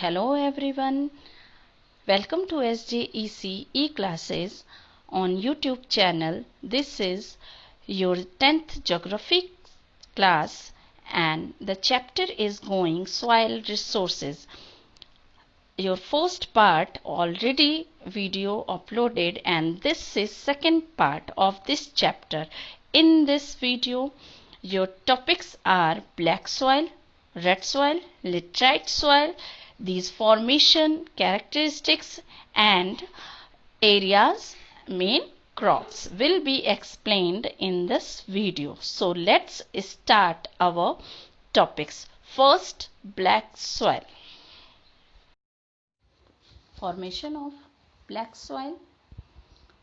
Hello everyone, welcome to SJEC e-classes on YouTube channel. This is your 10th geography class and the chapter is going soil resources. Your first part already video uploaded and this is second part of this chapter. In this video your topics are black soil, red soil, laterite soil, these formation characteristics and areas main crops will be explained in this video. So let's start our topics. First, black soil. Formation of black soil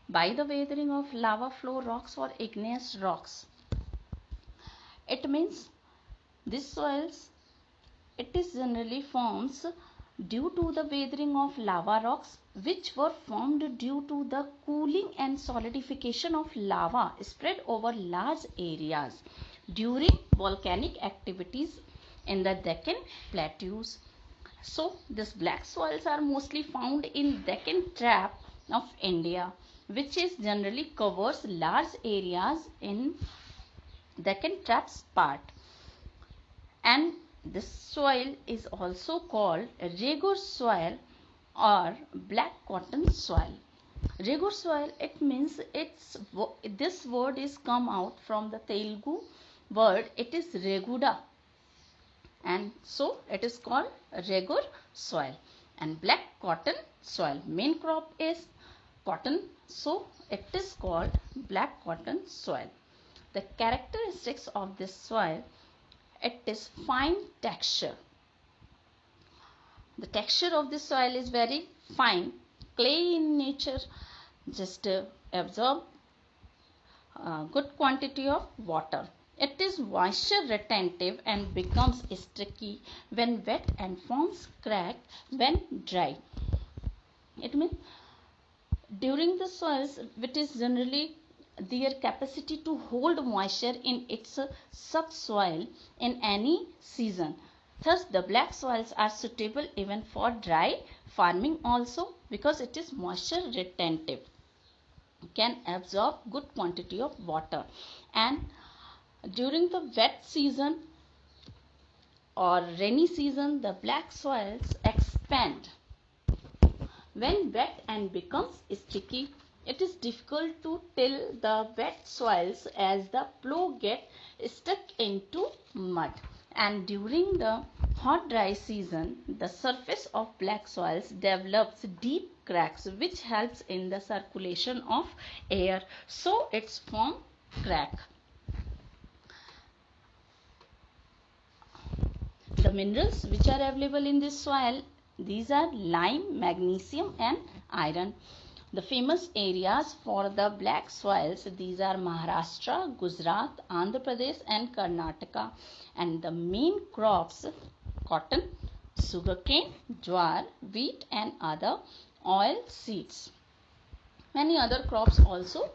by the weathering of lava flow rocks or igneous rocks. It means these soils, it is generally forms due to the weathering of lava rocks which were formed due to the cooling and solidification of lava spread over large areas during volcanic activities in the Deccan plateaus. So these black soils are mostly found in Deccan Trap of India, which is generally covers large areas in Deccan Traps part. And this soil is also called Regur soil or black cotton soil. Regur soil, it means this word is come out from the Telugu word, it is Reguda, and so it is called Regur soil. And black cotton soil, main crop is cotton, so it is called black cotton soil. The characteristics of this soil, it is fine texture. The texture of this soil is very fine. Clay in nature just absorb good quantity of water. It is moisture retentive and becomes sticky when wet and forms crack when dry. It means during the soils, it is generally their capacity to hold moisture in its subsoil in any season. Thus, the black soils are suitable even for dry farming also because it is moisture retentive, can absorb good quantity of water. And during the wet season or rainy season, the black soils expand when wet and becomes sticky. It is difficult to till the wet soils as the plow get stuck into mud. And during the hot dry season, the surface of black soils develops deep cracks which helps in the circulation of air. So it's form crack. The minerals which are available in this soil, these are lime, magnesium and iron. The famous areas for the black soils, these are Maharashtra, Gujarat, Andhra Pradesh and Karnataka. And the main crops, cotton, sugarcane, jowar, wheat and other oil seeds. Many other crops also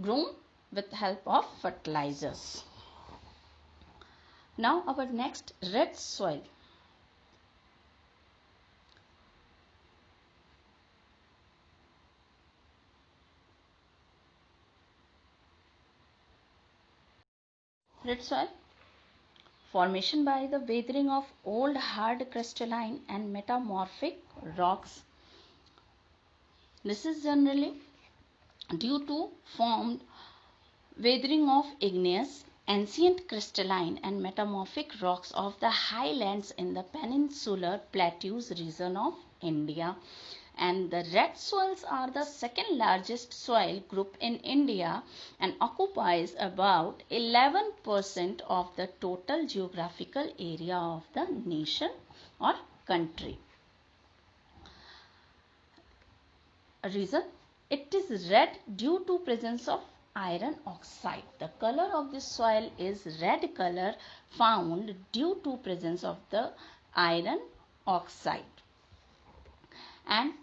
grown with help of fertilizers. Now our next, red soil. Red soil formation by the weathering of old hard crystalline and metamorphic rocks. This is generally due to formed weathering of igneous, ancient crystalline and metamorphic rocks of the highlands in the peninsular plateaus region of India. And the red soils are the second largest soil group in India and occupies about 11% of the total geographical area of the nation or country. Reason, it is red due to presence of iron oxide. The color of this soil is red color found due to presence of the iron oxide. And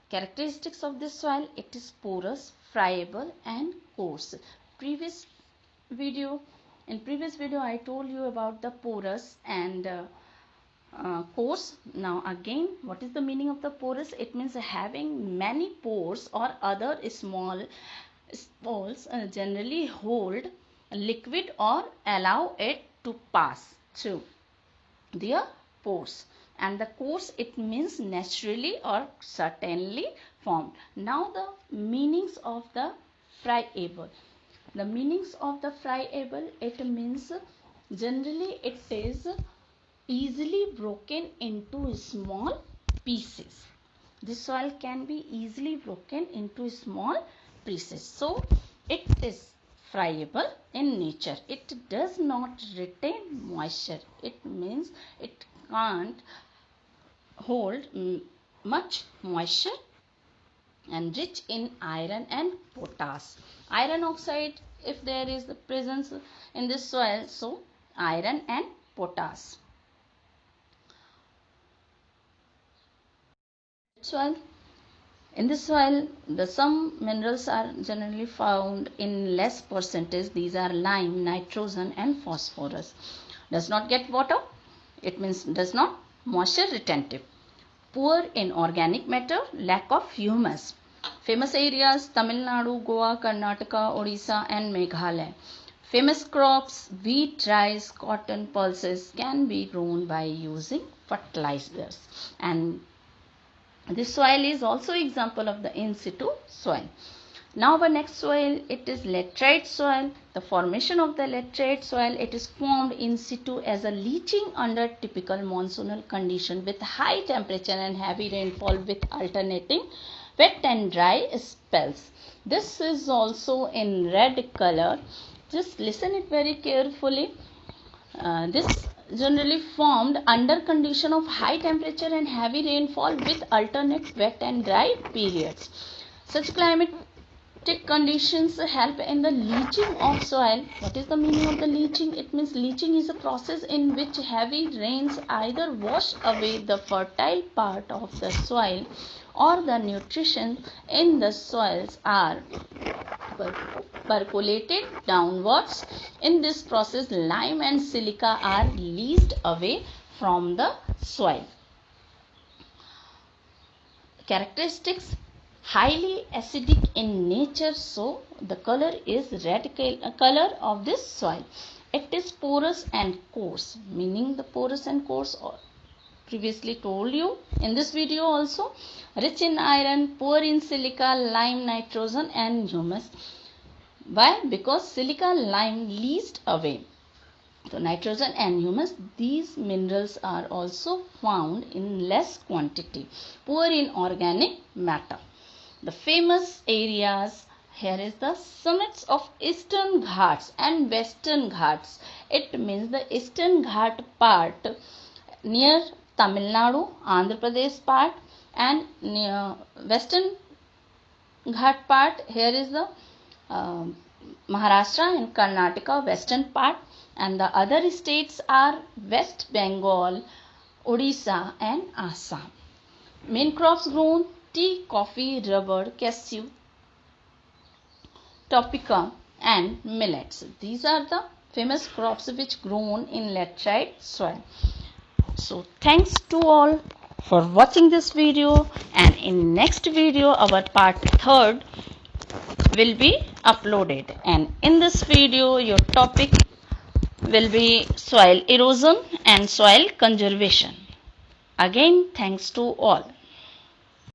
characteristics of this soil, it is porous, friable and coarse. In previous video I told you about the porous and coarse. Now again, what is the meaning of the porous? It means having many pores or other small spores generally hold liquid or allow it to pass through their pores. And the coarse, it means naturally or certainly formed. Now the meanings of the friable. The meanings of the friable, it means generally it is easily broken into small pieces. This soil can be easily broken into small pieces. So it is friable in nature. It does not retain moisture. It means it can't hold much moisture, and rich in iron and potash. Iron oxide, if there is the presence in this soil, so iron and potash. Soil. In this soil, some minerals are generally found in less percentage. These are lime, nitrogen and phosphorus. Does not get water. It means does not moisture retentive. Poor in organic matter, lack of humus. Famous areas Tamil Nadu, Goa, Karnataka, Odisha and Meghalaya. Famous crops wheat, rice, cotton, pulses can be grown by using fertilizers. And this soil is also example of the in situ soil. Now our next soil, it is laterite soil. The formation of the laterite soil, it is formed in situ as a leaching under typical monsoonal condition with high temperature and heavy rainfall with alternating wet and dry spells. This is also in red color. Just listen it very carefully. This generally formed under condition of high temperature and heavy rainfall with alternate wet and dry periods. Such climatic conditions help in the leaching of soil. What is the meaning of the leaching? It means leaching is a process in which heavy rains either wash away the fertile part of the soil or the nutrition in the soils are percolated downwards. In this process, lime and silica are leached away from the soil. Characteristics: highly acidic in nature, so the color is red color of this soil. It is porous and coarse, meaning the porous and coarse previously told you in this video also. Rich in iron, poor in silica, lime, nitrogen and humus. Why? Because silica, lime leached away. So nitrogen and humus, these minerals are also found in less quantity. Poor in organic matter. The famous areas, here is the summits of Eastern Ghats and Western Ghats. It means the Eastern Ghat part near Tamil Nadu, Andhra Pradesh part, and near Western Ghat part, here is the Maharashtra and Karnataka western part, and the other states are West Bengal, Odisha and Assam. Main crops grown: tea, coffee, rubber, cashew, topeka and millets. These are the famous crops which grown in laterite soil. So thanks to all for watching this video, and in next video our part 3rd will be uploaded, and in this video your topic will be soil erosion and soil conservation. Again, thanks to all.